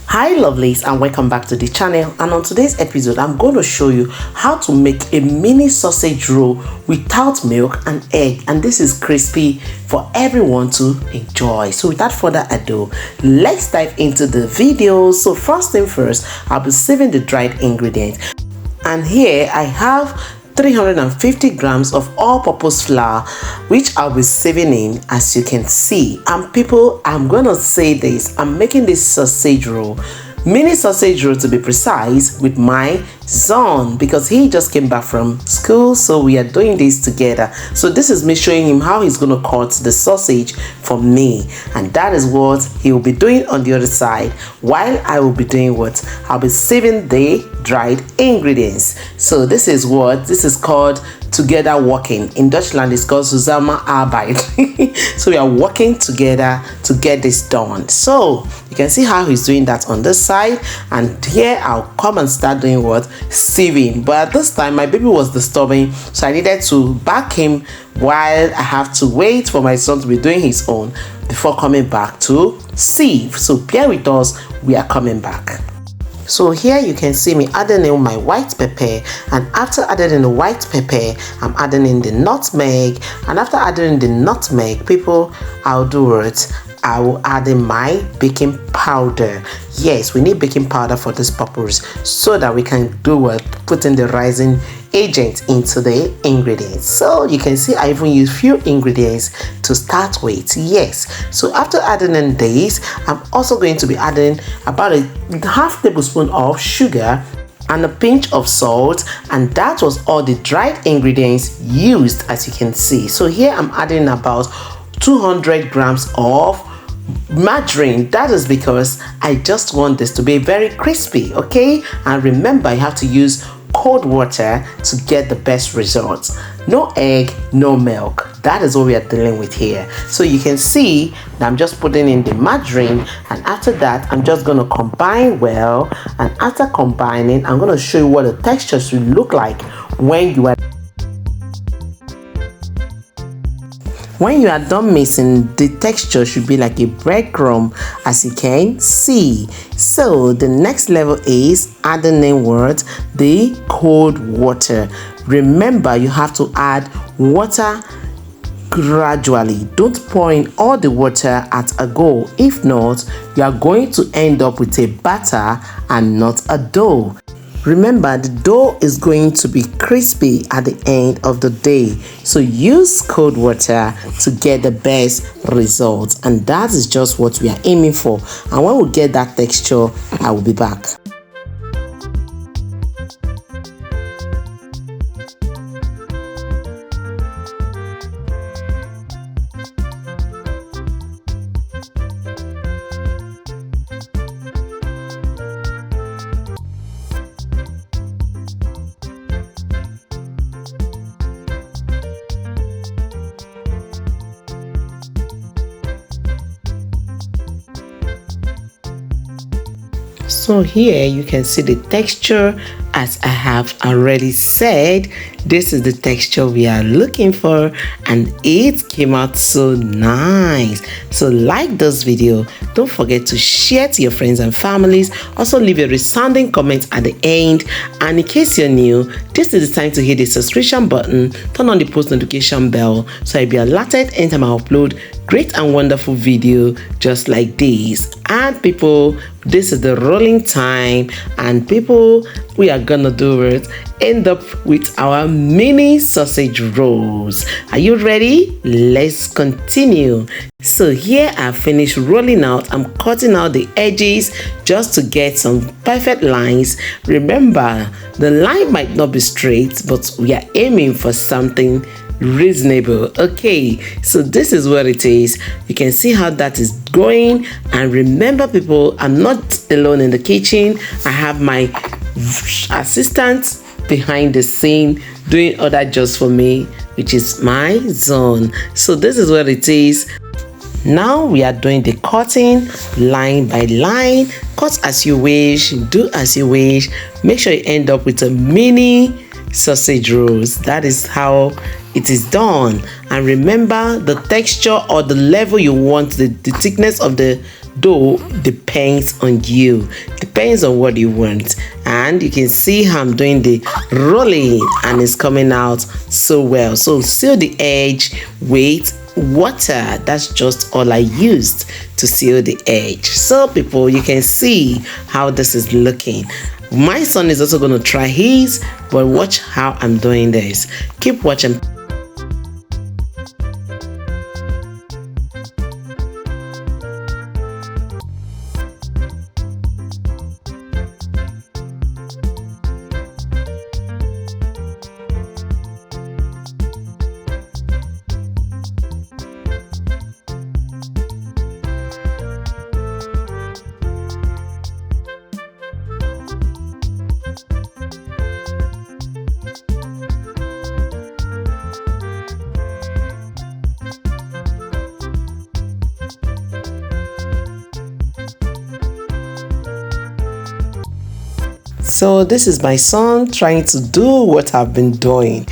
Hi lovelies, and welcome back to the channel. And on today's episode I'm going to show you how to make a mini sausage roll without milk and egg, and this is crispy for everyone to enjoy. So without further ado, let's dive into the video. So first thing first, I'll be saving the dried ingredients, and here I have 350 grams of all-purpose flour, which I'll be saving in, as you can see. And people, I'm gonna say this, I'm making this sausage roll, mini sausage roll to be precise, with my son, because he just came back from school, so we are doing this together. So this is me showing him how he's gonna cut the sausage for me, and that is what he will be doing on the other side, while I will be doing what? I'll be saving the dried ingredients. So this is called together working. In Dutchland it's called Zusammen Arbeit. So we are working together to get this done. So you can see how he's doing that on this side, and here I'll come and start doing what? Sieving. But at this time my baby was disturbing, so I needed to back him while I have to wait for my son to be doing his own before coming back to sieve. So bear with us, we are coming back. So here you can see me adding in my white pepper, and after adding in the white pepper, I'm adding in the nutmeg, and after adding in the nutmeg, people, I'll do it. I will add in my baking powder. Yes, we need baking powder for this purpose, so that we can do what? Put in the rising agent into the ingredients. So you can see I even use few ingredients to start with. Yes, so after adding in this, I'm also going to be adding about a half tablespoon of sugar and a pinch of salt, and that was all the dried ingredients used, as you can see. So here I'm adding about 200 grams of margarine. That is because I just want this to be very crispy, okay? And remember, you have to use cold water to get the best results. No egg, no milk. That is what we are dealing with here. So you can see that I'm just putting in the margarine, and after that I'm just going to combine well, and after combining I'm going to show you what the texture should look like when you are done mixing. The texture should be like a breadcrumb, as you can see. So the next level is adding in what? The cold water. Remember, you have to add water gradually. Don't pour in all the water at a go. If not, you are going to end up with a batter and not a dough. Remember, the dough is going to be crispy at the end of the day. So use cold water to get the best results. And that is just what we are aiming for. And when we get that texture, I will be back. So here you can see the texture. As I have already said, this is the texture we are looking for, and it came out so nice. So like this video, don't forget to share to your friends and families. Also leave a resounding comment at the end, and in case you're new, this is the time to hit the subscription button, turn on the post notification bell, so you'll be alerted anytime I upload great and wonderful video just like this. And people, this is the rolling time, and people, we are gonna do it, end up with our mini sausage rolls. Are you ready? Let's continue. So here I finished rolling out. I'm cutting out the edges just to get some perfect lines. Remember, the line might not be straight, but we are aiming for something reasonable. Okay, so this is what it is. You can see how that is going. And remember people, I'm not alone in the kitchen. I have my assistant behind the scene doing other jobs for me, which is my son. So this is what it is. Now we are doing the cutting line by line. Cut as you wish, do as you wish. Make sure you end up with a mini sausage rolls. That is how it is done. And remember, the texture or the level you want, the thickness of the though depends on you, depends on what you want. And you can see how I'm doing the rolling and it's coming out so well. So seal the edge with water. That's just all I used to seal the edge. So people, you can see how this is looking. My son is also going to try his, but watch how I'm doing this. Keep watching. So this is my son trying to do what I've been doing.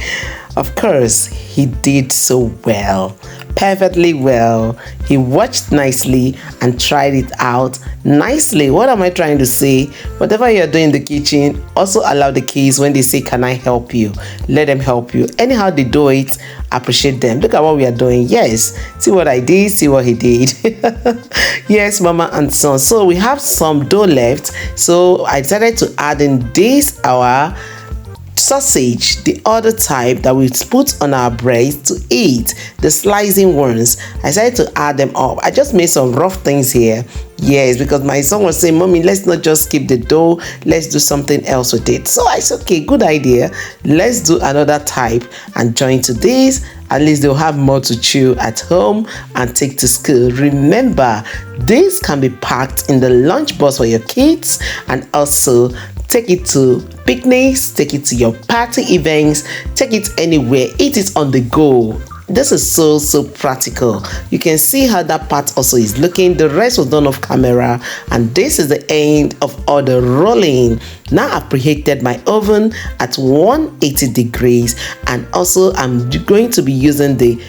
Of course, he did so well, perfectly well. He watched nicely and tried it out nicely. What am I trying to say? Whatever you're doing in the kitchen, also allow the kids when they say, "Can I help you?" Let them help you. Anyhow they do it, appreciate them. Look at what we are doing. Yes, see what I did, see what he did. Yes, mama and son. So we have some dough left. So I decided to add in this our sausage, the other type that we put on our bread to eat, the slicing ones. I decided to add them up. I just made some rough things here. Yes, because my son was saying, "Mommy, let's not just keep the dough, let's do something else with it." So I said, okay, good idea. Let's do another type and join to this. At least they'll have more to chew at home and take to school. Remember, this can be packed in the lunchbox for your kids and also take it to picnics, take it to your party events, take it anywhere, eat it on the go. This is so practical. You can see how that part also is looking. The rest was done off camera, and this is the end of all the rolling. Now I've preheated my oven at 180 degrees, and also I'm going to be using the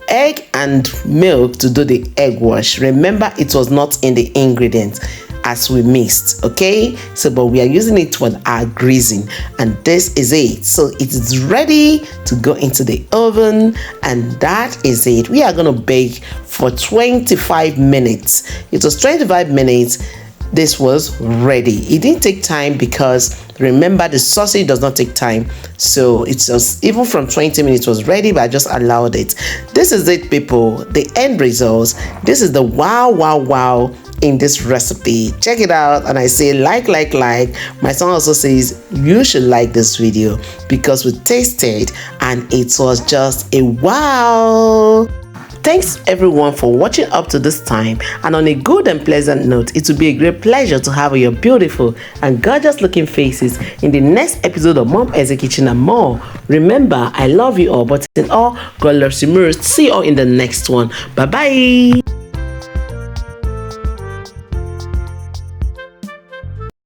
egg and milk to do the egg wash. Remember, it was not in the ingredients as we mixed, okay? So but we are using it for our greasing, and this is it. So it is ready to go into the oven, and that is it. We are going to bake for 25 minutes. It was 25 minutes. This was ready. It didn't take time because remember, the sausage does not take time. So it's just, even from 20 minutes was ready, but I just allowed it. This is it, people. The end results. This is the wow in this recipe. Check it out, and I say like. My son also says you should like this video because we tasted and it was just a wow. Thanks everyone for watching up to this time, and on a good and pleasant note, it will be a great pleasure to have your beautiful and gorgeous looking faces in the next episode of Mom Essy Kitchen and more. Remember, I love you all, but in all, God loves you most. See you all in the next one. Bye bye.